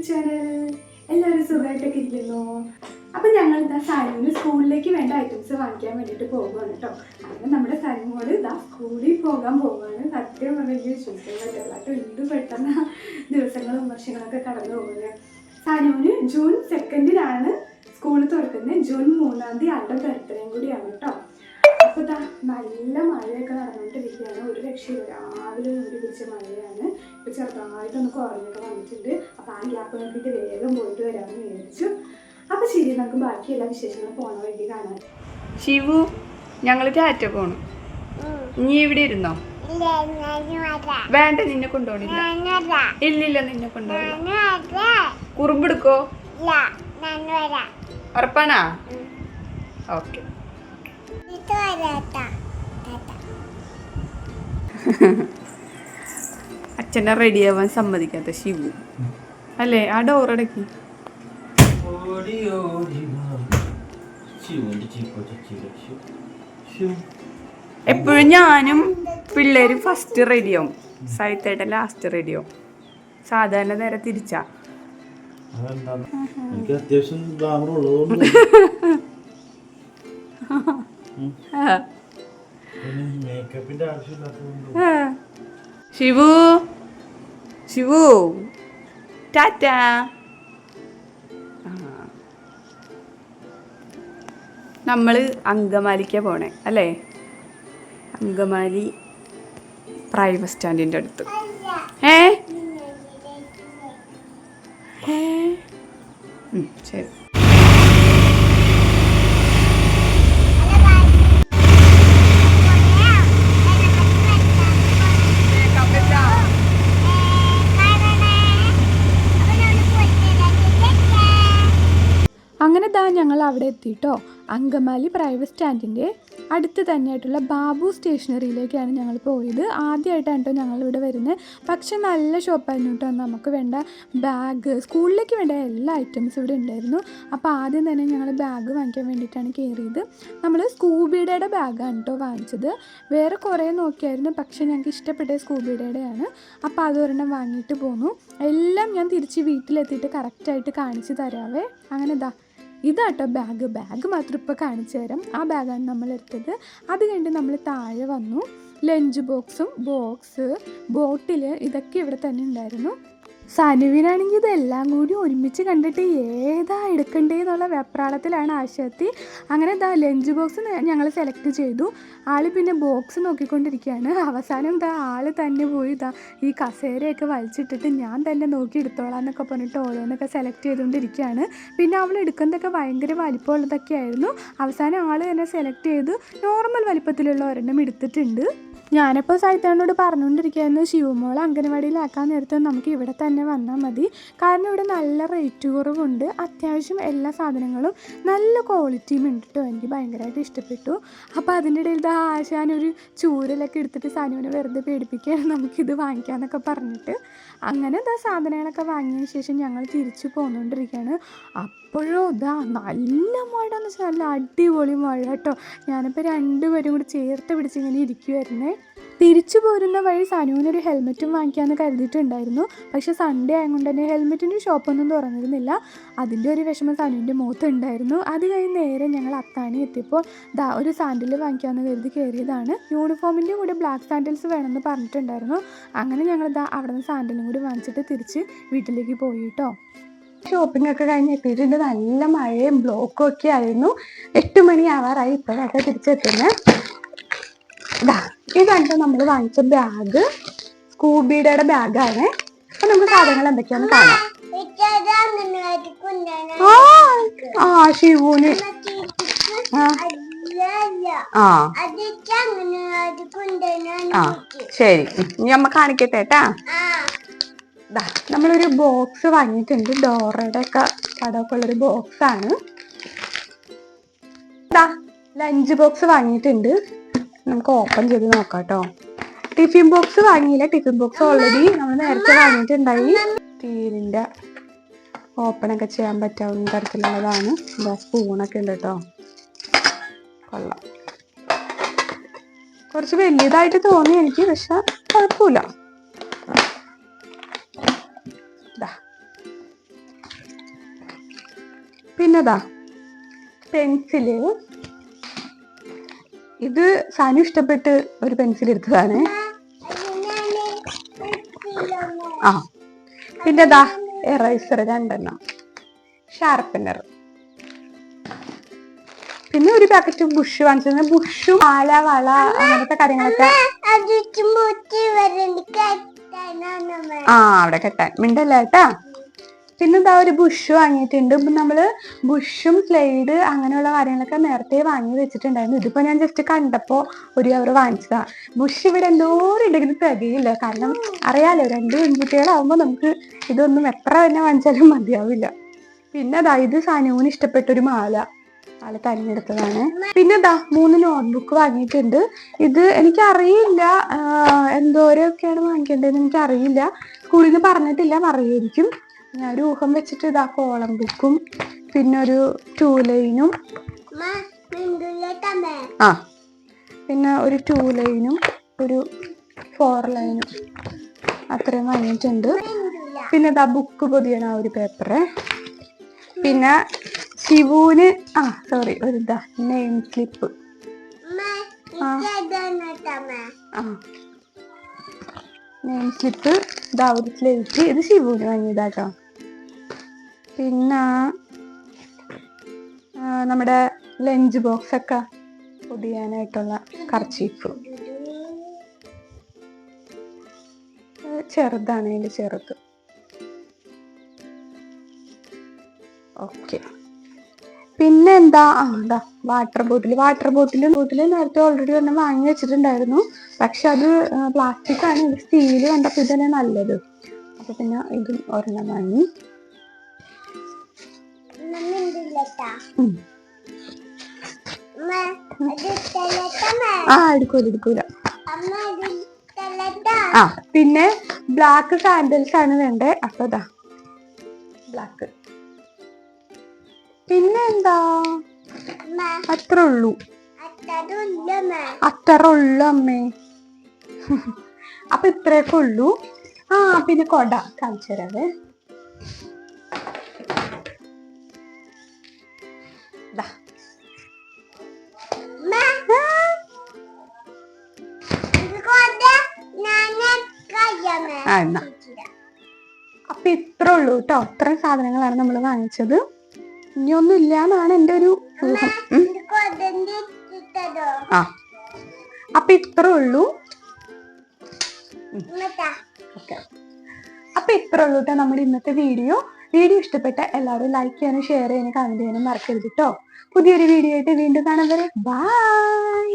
Channel. എല്ലാവരും സുഖമായിട്ടൊക്കെ ഇരിക്കുന്നു. അപ്പം ഞങ്ങൾ ഇതാ സനുവിന് സ്കൂളിലേക്ക് വേണ്ട ഐറ്റംസ് വാങ്ങിക്കാൻ വേണ്ടിയിട്ട് പോകുകയാണ് കേട്ടോ. അങ്ങനെ നമ്മുടെ സനുമോള് ഇതാ സ്കൂളിൽ പോകാൻ പോവുകയാണ്. സത്യം പറഞ്ഞാൽ വിശ്വസിക്കാൻ പറ്റില്ല കേട്ടോ. എന്ത് പെട്ടെന്ന് ദിവസങ്ങളും വർഷങ്ങളൊക്കെ കടന്നു പോകുന്നത്. സനുവിന് ജൂൺ 2 സ്കൂൾ തുറക്കുന്നത്. ജൂൺ 3 ആളുടെ ബർത്ത്ഡേയും കൂടിയാണ് കേട്ടോ. അപ്പോൾ ഇതാ നല്ല മഴയൊക്കെ നടന്നുകൊണ്ടിരിക്കുകയാണ്. ഒരു രക്ഷയില്ല. രാവിലെ ഒരു പിടിച്ച മഴയാണ്. ഇപ്പോൾ ചെറുതായിട്ടൊന്ന് കുറഞ്ഞൊക്കെ വന്നിട്ടുണ്ട്. അപ്പോൾ ആ ഗ്യാപ്പ് നോക്കിയിട്ട് വേഗം പോയിട്ട് വരാമെന്ന് വിചാരിച്ചു. അപ്പോൾ ശരി, നമുക്ക് ബാക്കി എല്ലാ വിശേഷങ്ങളും പോണ വഴി കാണാം. ശിവു, ഞങ്ങൾ ടാറ്റ പോണു. നീ ഇവിടെ ഇരുന്നോ? വേണ്ട, നിന്നെ കൊണ്ടുപോണില്ല. ഇല്ലില്ല, നിന്നെ കൊണ്ടുപോണില്ല. കുറുമ്പെടുക്കോ? ഉറപ്പാണാ? ഓക്കെ. അച്ഛനെ റെഡിയാവാൻ സമ്മതിക്കാത്ത ശിവു അല്ലേ? ആ ഡോറടക്കി. എപ്പോഴും ഞാനും പിള്ളേരും ഫസ്റ്റ് റെഡിയാവും, സൈത്തേട്ടൻ ലാസ്റ്റ് റെഡിയാവും. സാധാരണ നേരെ തിരിച്ചാ. ശിവു, ശിവു ടാറ്റ. നമ്മള് അങ്കമാലിക്കാ പോണേ അല്ലേ? അങ്കമാലി പ്രൈവറ്റ് സ്റ്റാൻഡിൻ്റെ അടുത്ത്. ശരി. അങ്ങനെ ഞങ്ങൾ അവിടെ എത്തിയിട്ടോ. അങ്കമാലി പ്രൈവറ്റ് സ്റ്റാൻഡിൻ്റെ അടുത്ത് തന്നെയായിട്ടുള്ള ബാബു സ്റ്റേഷനറിയിലേക്കാണ് ഞങ്ങൾ പോയത്. ആദ്യമായിട്ടാണ് കേട്ടോ ഞങ്ങളിവിടെ വരുന്നത്. പക്ഷെ നല്ല ഷോപ്പായിരുന്നു കേട്ടോ. നമുക്ക് വേണ്ട ബാഗ്, സ്കൂളിലേക്ക് വേണ്ട എല്ലാ ഐറ്റംസും ഇവിടെ ഉണ്ടായിരുന്നു. അപ്പോൾ ആദ്യം തന്നെ ഞങ്ങൾ ബാഗ് വാങ്ങിക്കാൻ വേണ്ടിയിട്ടാണ് കയറിയത്. നമ്മൾ സ്കൂബിയുടെ ബാഗാണ് കേട്ടോ വാങ്ങിച്ചത്. വേറെ കുറേ നോക്കിയായിരുന്നു, പക്ഷെ ഞങ്ങൾക്ക് ഇഷ്ടപ്പെട്ട സ്കൂബിയുടെയാണ്. അപ്പോൾ അതൊരെണ്ണം വാങ്ങിയിട്ട് പോന്നു. എല്ലാം ഞാൻ തിരിച്ച് വീട്ടിലെത്തിയിട്ട് കറക്റ്റായിട്ട് കാണിച്ച് തരാവേ. അങ്ങനെ ഇതാട്ടോ ബാഗ് മാത്രം ഇപ്പോൾ കാണിച്ചു തരാം. ആ ബാഗാണ് നമ്മളെടുത്തത്. അത് കഴിഞ്ഞ് നമ്മൾ താഴെ വന്നു. ലഞ്ച് ബോക്സ്, ബോട്ടിൽ ഇതൊക്കെ ഇവിടെ തന്നെ ഉണ്ടായിരുന്നു. സനുവിനാണെങ്കിൽ ഇതെല്ലാം കൂടി ഒരുമിച്ച് കണ്ടിട്ട് ഏതാ എടുക്കണ്ടേന്നുള്ള വെപ്രാളത്തിലാണ് ആശാത്തി. അങ്ങനെ ലഞ്ച് ബോക്സ് ഞങ്ങൾ സെലക്ട് ചെയ്തു. ആൾ പിന്നെ ബോക്സ് നോക്കിക്കൊണ്ടിരിക്കുകയാണ്. അവസാനം ആൾ തന്നെ പോയി ഈ കസേരയൊക്കെ വലിച്ചിട്ടിട്ട് ഞാൻ തന്നെ നോക്കി എടുത്തോളാം എന്നൊക്കെ പറഞ്ഞിട്ട് ഓരോന്നൊക്കെ സെലക്ട് ചെയ്തുകൊണ്ടിരിക്കുകയാണ്. പിന്നെ അവൾ എടുക്കുന്നതൊക്കെ ഭയങ്കര വലിപ്പമുള്ളതൊക്കെ ആയിരുന്നു. അവസാനം ആൾ തന്നെ സെലക്ട് ചെയ്ത് നോർമൽ വലിപ്പത്തിലുള്ള ഒരെണ്ണം എടുത്തിട്ടുണ്ട്. ഞാനിപ്പോൾ സൈത്താനോട് പറഞ്ഞുകൊണ്ടിരിക്കുകയായിരുന്നു, ശിവമോളെ അംഗനവാടിയിലാക്കാൻ നേരത്തെ നമുക്ക് ഇവിടെ തന്നെ വന്നാൽ മതി. കാരണം ഇവിടെ നല്ല റേറ്റ് കുറവുണ്ട്. അത്യാവശ്യം എല്ലാ സാധനങ്ങളും നല്ല ക്വാളിറ്റിയും ഉണ്ട് കേട്ടോ. എനിക്ക് ഭയങ്കരമായിട്ട് ഇഷ്ടപ്പെട്ടു. അപ്പോൾ അതിൻ്റെ ഇടയിൽ ആശാനൊരു ചൂരലൊക്കെ എടുത്തിട്ട് സനുവിനെ വെറുതെ പേടിപ്പിക്കുകയാണ്, നമുക്കിത് വാങ്ങിക്കാമെന്നൊക്കെ പറഞ്ഞിട്ട്. അങ്ങനെ സാധനങ്ങളൊക്കെ വാങ്ങിയതിന് ശേഷം ഞങ്ങൾ തിരിച്ചു പോന്നുകൊണ്ടിരിക്കുകയാണ്. അപ്പോഴോ നല്ല മഴ എന്ന് വെച്ചാൽ നല്ല അടിപൊളി മഴ കേട്ടോ. ഞാനിപ്പോൾ രണ്ടുപേരും കൂടി ചേർത്ത് പിടിച്ചിങ്ങനെ ഇരിക്കുമായിരുന്നേ. തിരിച്ചു പോരുന്ന വഴി സനുവിനൊരു ഹെൽമെറ്റും വാങ്ങിക്കാമെന്ന് കരുതിയിട്ടുണ്ടായിരുന്നു. പക്ഷേ സൺഡേ ആയതുകൊണ്ട് തന്നെ ഹെൽമെറ്റിൻ്റെ ഷോപ്പൊന്നും തുറന്നിരുന്നില്ല. അതിൻ്റെ ഒരു വിഷമം സനുവിൻ്റെ മുഖത്തുണ്ടായിരുന്നു. അത് കഴിഞ്ഞ് നേരെ ഞങ്ങൾ അത്താണി എത്തിയപ്പോൾ ഒരു സാൻഡിൽ വാങ്ങിക്കാമെന്ന് കരുതി കയറിയതാണ്. യൂണിഫോമിൻ്റെ കൂടെ ബ്ലാക്ക് സാൻഡിൽസ് വേണമെന്ന് പറഞ്ഞിട്ടുണ്ടായിരുന്നു. അങ്ങനെ ഞങ്ങൾ അവിടെ നിന്ന് സാൻഡിലും കൂടി വാങ്ങിച്ചിട്ട് തിരിച്ച് വീട്ടിലേക്ക് പോയി കേട്ടോ. ഷോപ്പിംഗ് ഒക്കെ കഴിഞ്ഞ് എത്തിയിട്ടുണ്ട്. നല്ല മഴയും ബ്ലോക്കും ഒക്കെ ആയിരുന്നു. 8 മണി ആവാറായി. ഇപ്പോഴൊക്കെ തിരിച്ചെത്തുന്നത്. ഇതാണ് നമ്മൾ വാങ്ങിച്ച ബാഗ്. സ്കൂബിയുടെ ബാഗാണ്. അപ്പൊ നമുക്ക് സാധനങ്ങൾ എന്തൊക്കെയാന്ന് കാണാം. ശിവുന് ശരി, ഇനി അമ്മ കാണിക്കട്ടെ കേട്ടാ. നമ്മളൊരു ബോക്സ് വാങ്ങിയിട്ടുണ്ട്. ഡോറയുടെ ഒക്കെ പടമൊക്കെ ഉള്ളൊരു ബോക്സാണ്. ലഞ്ച് ബോക്സ് വാങ്ങിയിട്ടുണ്ട്. നമുക്ക് ഓപ്പൺ ചെയ്ത് നോക്കാം കേട്ടോ. ടിഫിൻ ബോക്സ് വാങ്ങിയില്ല. ടിഫിൻ ബോക്സ് ഓൾറെഡി നമ്മൾ നേരത്തെ വാങ്ങിയിട്ടുണ്ടായി. സ്റ്റീലിൻ്റെ ഓപ്പണൊക്കെ ചെയ്യാൻ പറ്റാവുന്ന തരത്തിലുള്ളതാണ്. സ്പൂണൊക്കെ ഉണ്ട് കേട്ടോ. കൊള്ളാം. കുറച്ച് വലിയതായിട്ട് തോന്നി എനിക്ക്, പക്ഷെ കുഴപ്പമില്ല. പിന്നെതാ പെൻസില്. ഇത് സാനു ഇഷ്ടപ്പെട്ട് ഒരു പെൻസിൽ എടുത്തതാണ്. ആ പിന്നെതാ എറൈസർ 2 ഷാർപ്പനർ. പിന്നെ ഒരു പാക്കറ്റ് ബുഷ് വാങ്ങിച്ചത്. ബുഷും മാല വള അങ്ങനത്തെ കാര്യങ്ങളൊക്കെ അവിടെ കെട്ടാൻ മിണ്ടല്ല കേട്ടാ. പിന്നെന്താ ഒരു ബുഷ് വാങ്ങിയിട്ടുണ്ട്. നമ്മള് ബുഷും സ്ലൈഡ് അങ്ങനെയുള്ള കാര്യങ്ങളൊക്കെ നേരത്തെ വാങ്ങി വെച്ചിട്ടുണ്ടായിരുന്നു. ഇതിപ്പോ ഞാൻ ജസ്റ്റ് കണ്ടപ്പോ ഒരു അവർ വാങ്ങിച്ചതാ. ബുഷ് ഇവിടെ എന്തോരം ഉണ്ടെങ്കിലും തികയില്ല. കാരണം അറിയാലോ 2 പെൺകുട്ടികളാവുമ്പോ നമുക്ക് ഇതൊന്നും എത്ര തന്നെ വാങ്ങിച്ചാലും മതിയാവില്ല. പിന്നെ ഇത് സാനുവിന് ഇഷ്ടപ്പെട്ടൊരു മാല ആള് തെരഞ്ഞെടുത്തതാണ്. പിന്നെ 3 നോട്ട്ബുക്ക് വാങ്ങിയിട്ടുണ്ട്. ഇത് എനിക്കറിയില്ല എന്തോരൊക്കെയാണ് വാങ്ങിക്കേണ്ടതെന്ന് എനിക്കറിയില്ല. സ്കൂളിൽ നിന്ന് പറഞ്ഞിട്ടില്ല, പറയുമായിരിക്കും. ഞാൻ ഒരു ഊഹം വെച്ചിട്ട് കോളം ബുക്കും പിന്നെ ഒരു 2 ലൈനും പിന്നെ ഒരു 2 ലൈനും ഒരു 4 ലൈനും അത്രയും വാങ്ങിയിട്ടുണ്ട്. പിന്നെ ബുക്ക് പൊതിയണ ഒരു പേപ്പറ്. പിന്നെ ശിവുന് ഒരു നെയിം സ്ലിപ്പ്. നെയിം സ്ലിപ്പ് ഒരു സ്ലേറ്റ്. ഇത് ശിവുന് വാങ്ങിയതാട്ടോ. പിന്നെ നമ്മുടെ ലഞ്ച് ബോക്സ് ഒക്കെ പൊതിയാനായിട്ടുള്ള കർച്ചീഫ്. ചെറുതാണ്, അതിന്റെ ചെറുത്. ഓക്കെ. പിന്നെ വാട്ടർ ബോട്ടിൽ നേരത്തെ ഓൾറെഡി വാങ്ങി വെച്ചിട്ടുണ്ടായിരുന്നു. പക്ഷെ അത് പ്ലാസ്റ്റിക് ആണ്. സ്റ്റീല് കണ്ടപ്പോ ഇതന്നെ നല്ലത്. അപ്പൊ പിന്നെ ഇതും ഒരെണ്ണം വാങ്ങി. എടുക്കൂല. പിന്നെ ബ്ലാക്ക് സാൻഡൽസ് ആണ് വേണ്ടേ. അപ്പൊ ബ്ലാക്ക്. പിന്നെ അത്രേ ഉള്ളൂ അമ്മേ. അപ്പൊ ഇത്രയൊക്കെ ഉള്ളൂ. പിന്നെ കൊട കാണിച്ചു തരാവേ. അപ്പൊ ഇത്രേ ഉള്ളൂ കേട്ടോ. ഇത്രയും സാധനങ്ങളാണ് നമ്മൾ വാങ്ങിച്ചത്. ഇനിയൊന്നും ഇല്ലാന്നാണ് എൻ്റെ ഒരു ഊഹം. അപ്പൊ ഇത്രേ ഉള്ളൂ. അപ്പൊ ഇത്രേ ഉള്ളൂ കേട്ടോ നമ്മുടെ ഇന്നത്തെ വീഡിയോ. ഇഷ്ടപ്പെട്ട എല്ലാവരും ലൈക്ക് ചെയ്യാനും ഷെയർ ചെയ്യാനും കമന്റ് ചെയ്യാനും മറക്കരുത് കേട്ടോ. പുതിയൊരു വീഡിയോ ആയിട്ട് വീണ്ടും കാണാൻ വരെ ബൈ.